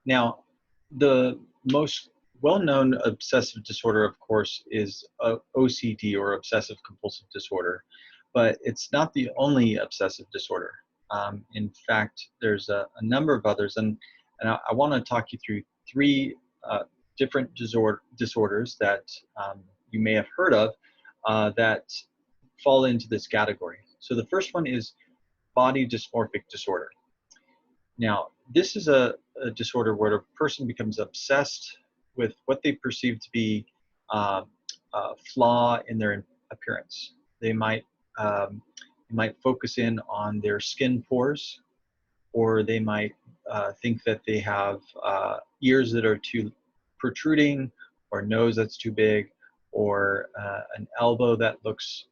Now, the most well-known obsessive disorder, of course, is OCD, or obsessive compulsive disorder, but it's not the only obsessive disorder. In fact, there's a number of others, and I want to talk you through three different disorders that you may have heard of that fall into this category. So the first one is body dysmorphic disorder. Now, this is a disorder where a person becomes obsessed with what they perceive to be a flaw in their appearance. They might focus in on their skin pores, or they might think that they have ears that are too protruding, or nose that's too big, or an elbow that looks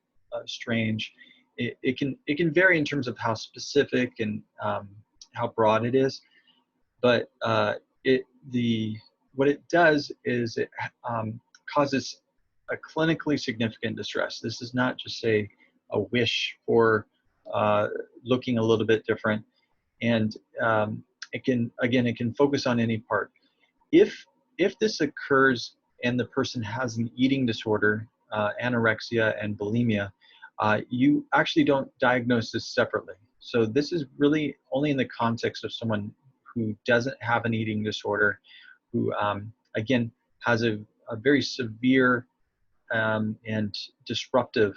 strange. It can vary in terms of how specific and how broad it is, but what it does is it causes a clinically significant distress. This is not just a wish for looking a little bit different, and it can focus on any part. If this occurs and the person has an eating disorder, anorexia and bulimia, you actually don't diagnose this separately. So this is really only in the context of someone who doesn't have an eating disorder, who again has a very severe and disruptive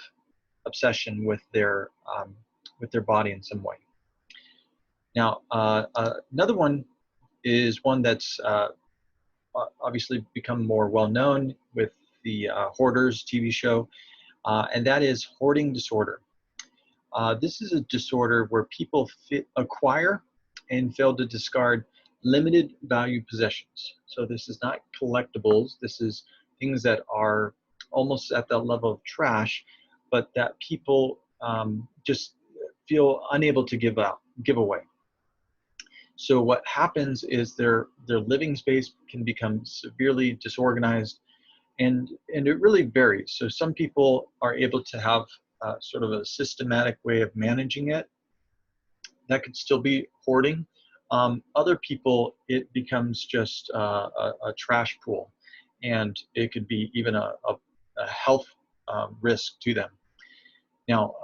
obsession with their body in some way. Now, another one is one that's obviously become more well-known with the Hoarders TV show, and that is hoarding disorder. This is a disorder where people acquire and fail to discard limited value possessions. So this is not collectibles. This is things that are almost at the level of trash, but that people just feel unable to give away. So what happens is their living space can become severely disorganized, and it really varies. So some people are able to have sort of a systematic way of managing it. That could still be hoarding. Other people, it becomes just a trash pool, and it could be even a health risk to them. Now,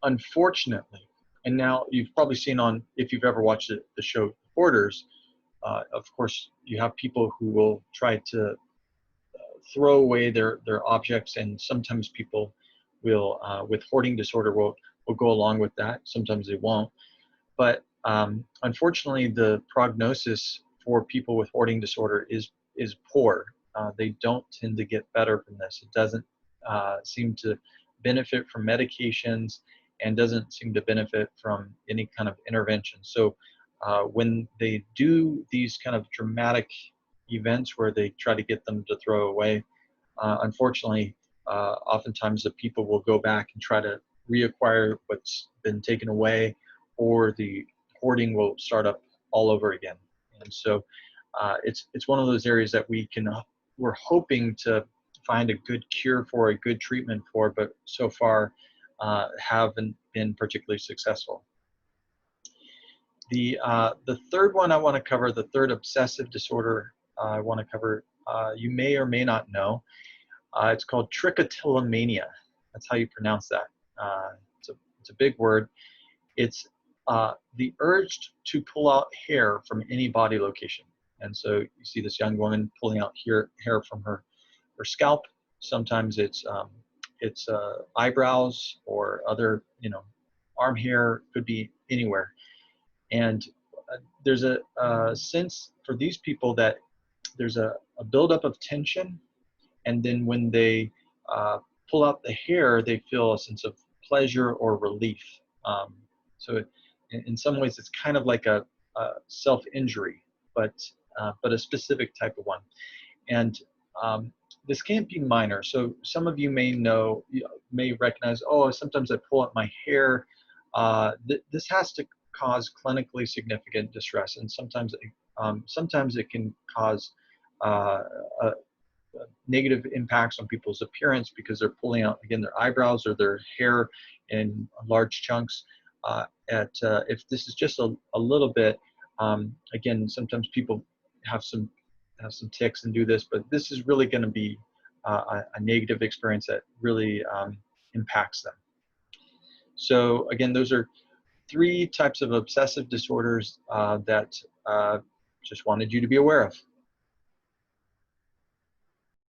unfortunately, and now you've probably seen if you've ever watched the show Hoarders, of course, you have people who will try to throw away their objects, and sometimes people will, with hoarding disorder, will go along with that. Sometimes they won't. But unfortunately, the prognosis for people with hoarding disorder is poor. They don't tend to get better from this. It doesn't seem to benefit from medications, and doesn't seem to benefit from any kind of intervention. So when they do these kind of dramatic events where they try to get them to throw away, unfortunately, oftentimes the people will go back and try to reacquire what's been taken away, or the hoarding will start up all over again. And so it's one of those areas that we're hoping to find a good cure for, a good treatment for, but so far haven't been particularly successful. The third one I want to cover, the third obsessive disorder I want to cover, you may or may not know. It's called trichotillomania. That's how you pronounce that. It's a big word. It's the urge to pull out hair from any body location. And so you see this young woman pulling out hair from her scalp. Sometimes it's eyebrows, or other, arm hair, could be anywhere. And there's a sense for these people that there's a buildup of tension, and then when they pull out the hair, they feel a sense of pleasure or relief. So in some ways, it's kind of like a self-injury, but a specific type of one. And this can't be minor. So some of you may recognize, oh, sometimes I pull out my hair. This has to cause clinically significant distress, and sometimes it can cause negative impacts on people's appearance, because they're pulling out, again, their eyebrows or their hair in large chunks. If this is just a little bit, again, sometimes people have some tics and do this, but this is really going to be a negative experience that really impacts them. So again, those are 3 types of obsessive disorders that just wanted you to be aware of.